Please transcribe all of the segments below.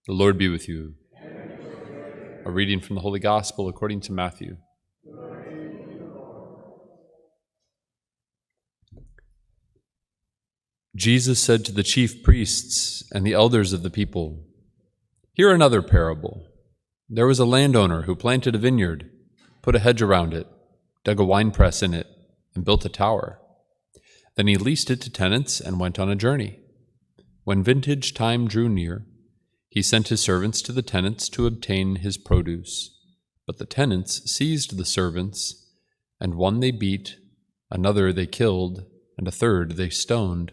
The Lord be with you. A reading from the Holy Gospel according to Matthew. Jesus said to the chief priests and the elders of the people, "Hear another parable. There was a landowner who planted a vineyard, put a hedge around it, dug a winepress in it, and built a tower. Then he leased it to tenants and went on a journey. When vintage time drew near, he sent his servants to the tenants to obtain his produce. But the tenants seized the servants, and one they beat, another they killed, and a third they stoned.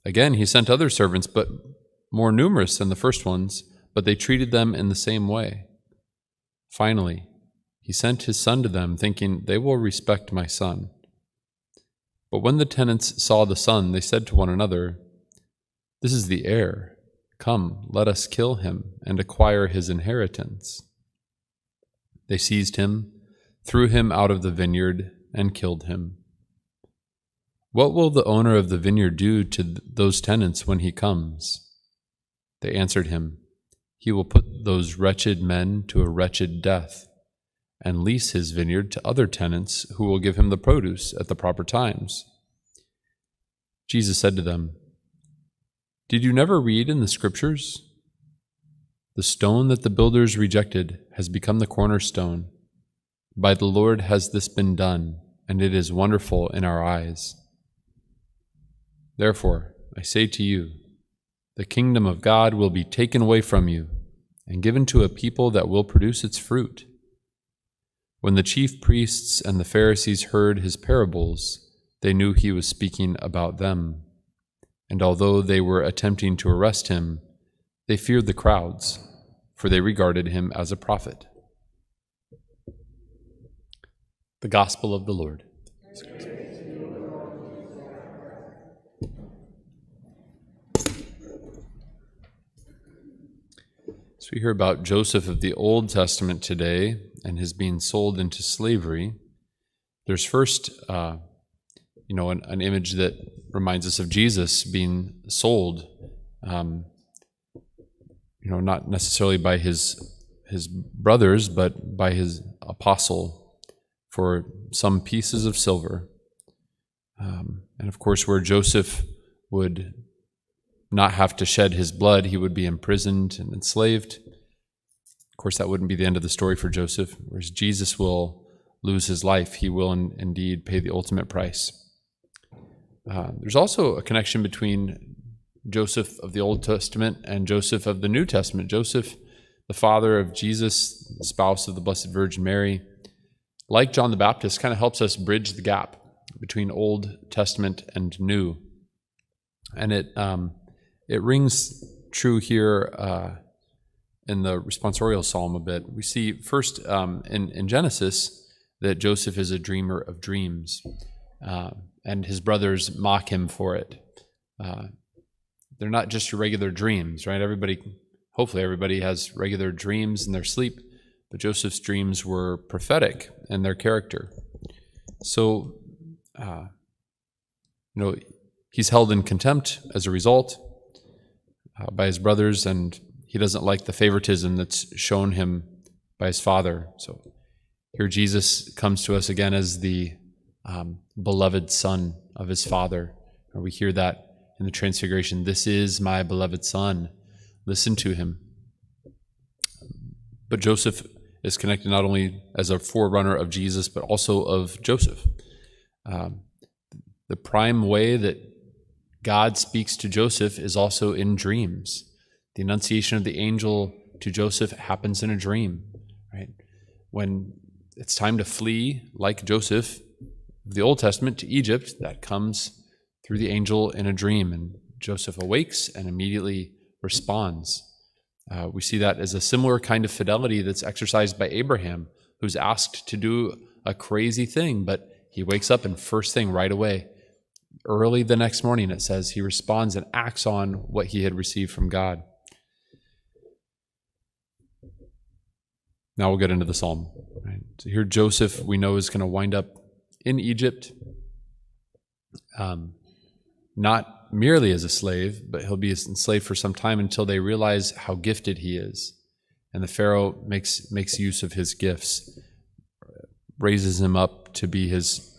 Again he sent other servants, but more numerous than the first ones, but they treated them in the same way. Finally, he sent his son to them, thinking, 'They will respect my son.' But when the tenants saw the son, they said to one another, 'This is the heir. Come, let us kill him and acquire his inheritance.' They seized him, threw him out of the vineyard, and killed him. What will the owner of the vineyard do to those tenants when he comes?" They answered him, "He will put those wretched men to a wretched death, and lease his vineyard to other tenants who will give him the produce at the proper times." Jesus said to them, "Did you never read in the Scriptures? The stone that the builders rejected has become the cornerstone. By the Lord has this been done, and it is wonderful in our eyes. Therefore, I say to you, the kingdom of God will be taken away from you and given to a people that will produce its fruit." When the chief priests and the Pharisees heard his parables, they knew he was speaking about them. And although they were attempting to arrest him, they feared the crowds, for they regarded him as a prophet. The Gospel of the Lord. So we hear about Joseph of the Old Testament today and his being sold into slavery. There's first, an image that reminds us of Jesus being sold, not necessarily by his brothers, but by his apostle for some pieces of silver. And of course, where Joseph would not have to shed his blood, he would be imprisoned and enslaved. Of course, that wouldn't be the end of the story for Joseph. Whereas Jesus will lose his life, he will indeed pay the ultimate price. There's also a connection between Joseph of the Old Testament and Joseph of the New Testament. Joseph, the father of Jesus, the spouse of the Blessed Virgin Mary, like John the Baptist, kind of helps us bridge the gap between Old Testament and New. And it rings true here in the responsorial psalm a bit. We see first in Genesis that Joseph is a dreamer of dreams, and his brothers mock him for it. They're not just your regular dreams, right? Hopefully everybody has regular dreams in their sleep, but Joseph's dreams were prophetic in their character. So, he's held in contempt as a result by his brothers, and he doesn't like the favoritism that's shown him by his father. So here Jesus comes to us again as the beloved son of his father. And we hear that in the Transfiguration. "This is my beloved son. Listen to him." But Joseph is connected not only as a forerunner of Jesus, but also of Joseph. The prime way that God speaks to Joseph is also in dreams. The annunciation of the angel to Joseph happens in a dream, right? When it's time to flee, like Joseph, the Old Testament to Egypt, that comes through the angel in a dream, and Joseph awakes and immediately responds. We see that as a similar kind of fidelity that's exercised by Abraham, who's asked to do a crazy thing, but he wakes up and first thing right away, early the next morning, it says, he responds and acts on what he had received from God. Now we'll get into the psalm. Right? So here Joseph, we know, is going to wind up in Egypt, not merely as a slave, but he'll be enslaved for some time until they realize how gifted he is. And the Pharaoh makes use of his gifts, raises him up to be his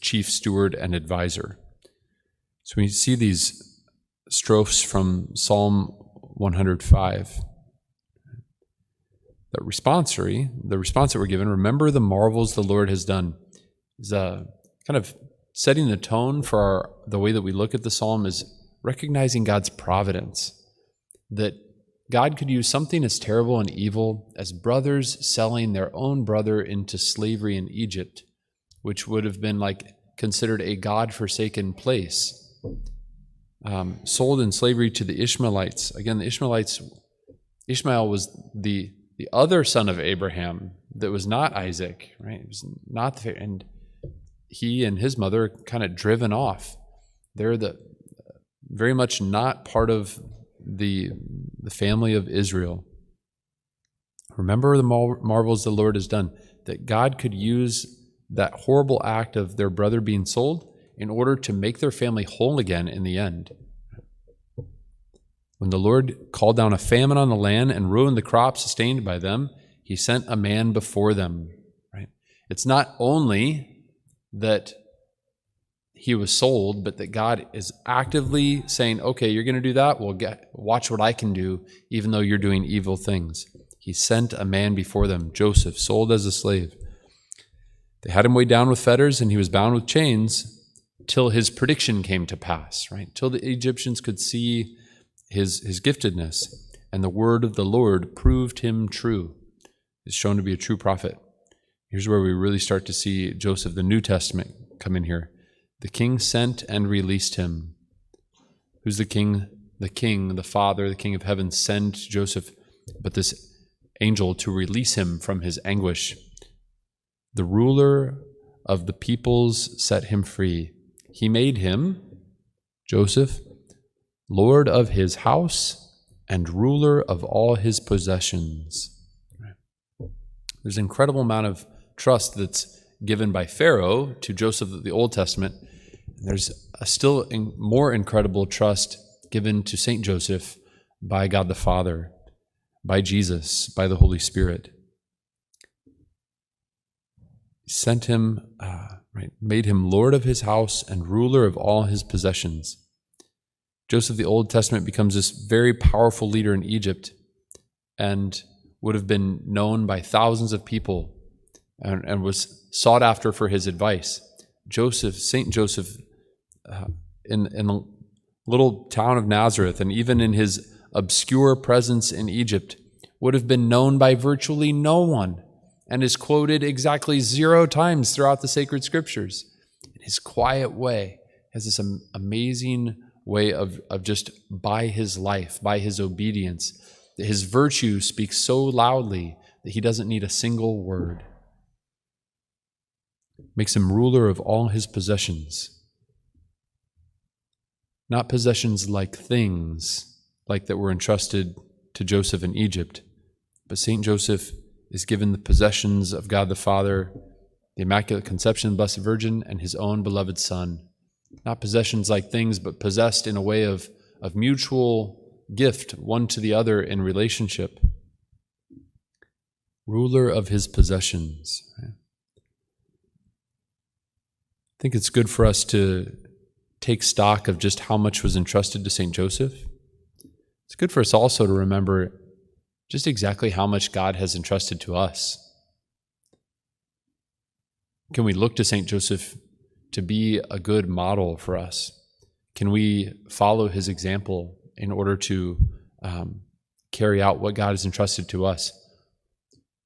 chief steward and advisor. So we see these strophes from Psalm 105. The response that we're given, remember the marvels the Lord has done, is kind of setting the tone for the way that we look at the psalm, is recognizing God's providence, that God could use something as terrible and evil as brothers selling their own brother into slavery in Egypt, which would have been considered a God-forsaken place, sold in slavery to the Ishmaelites. Again, the Ishmael was the other son of Abraham that was not Isaac, right? It was not and he and his mother are kind of driven off. They're very much not part of the family of Israel. Remember the marvels the Lord has done, that God could use that horrible act of their brother being sold in order to make their family whole again in the end. When the Lord called down a famine on the land and ruined the crops sustained by them, he sent a man before them. Right? It's not only that he was sold, but that God is actively saying, okay, you're going to do that? Well, watch what I can do, even though you're doing evil things. He sent a man before them, Joseph, sold as a slave. They had him weighed down with fetters, and he was bound with chains till his prediction came to pass, right? Till the Egyptians could see his giftedness, and the word of the Lord proved him true. He's shown to be a true prophet. Here's where we really start to see Joseph, the New Testament, come in here. The king sent and released him. Who's the king? The king, the Father, the King of heaven, sent Joseph, but this angel to release him from his anguish. The ruler of the peoples set him free. He made him, Joseph, Lord of his house and ruler of all his possessions. There's an incredible amount of trust that's given by Pharaoh to Joseph of the Old Testament. There's a still more incredible trust given to Saint Joseph by God the Father, by Jesus, by the Holy Spirit. He sent him, made him Lord of his house and ruler of all his possessions. Joseph of the Old Testament becomes this very powerful leader in Egypt and would have been known by thousands of people and was sought after for his advice. Saint Joseph, in the little town of Nazareth, and even in his obscure presence in Egypt, would have been known by virtually no one and is quoted exactly 0 times throughout the sacred scriptures. In his quiet way, has this amazing way of just by his life, by his obedience, that his virtue speaks so loudly that he doesn't need a single word. Makes him ruler of all his possessions. Not possessions like things, like that were entrusted to Joseph in Egypt, but Saint Joseph is given the possessions of God the Father, the Immaculate Conception of the Blessed Virgin, and his own beloved Son. Not possessions like things, but possessed in a way of mutual gift, one to the other in relationship. Ruler of his possessions. I think it's good for us to take stock of just how much was entrusted to St. Joseph. It's good for us also to remember just exactly how much God has entrusted to us. Can we look to St. Joseph to be a good model for us? Can we follow his example in order to carry out what God has entrusted to us?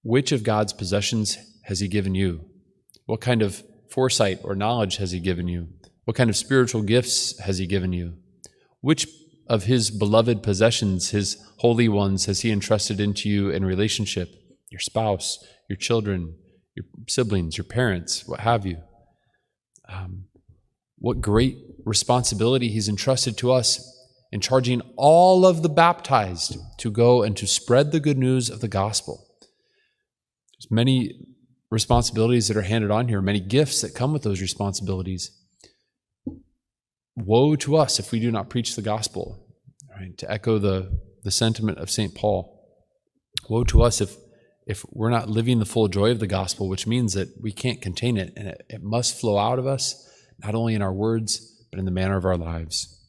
Which of God's possessions has he given you? What kind of foresight or knowledge has he given you? What kind of spiritual gifts has he given you? Which of his beloved possessions, his holy ones, has he entrusted into you in relationship? Your spouse, your children, your siblings, your parents, what have you? What great responsibility he's entrusted to us in charging all of the baptized to go and to spread the good news of the gospel. There's many responsibilities that are handed on here, many gifts that come with those responsibilities. woe to us if we do not preach the gospel. Right? To echo the sentiment of St. Paul, woe to us if we're not living the full joy of the gospel, which means that we can't contain it, and it must flow out of us, not only in our words, but in the manner of our lives.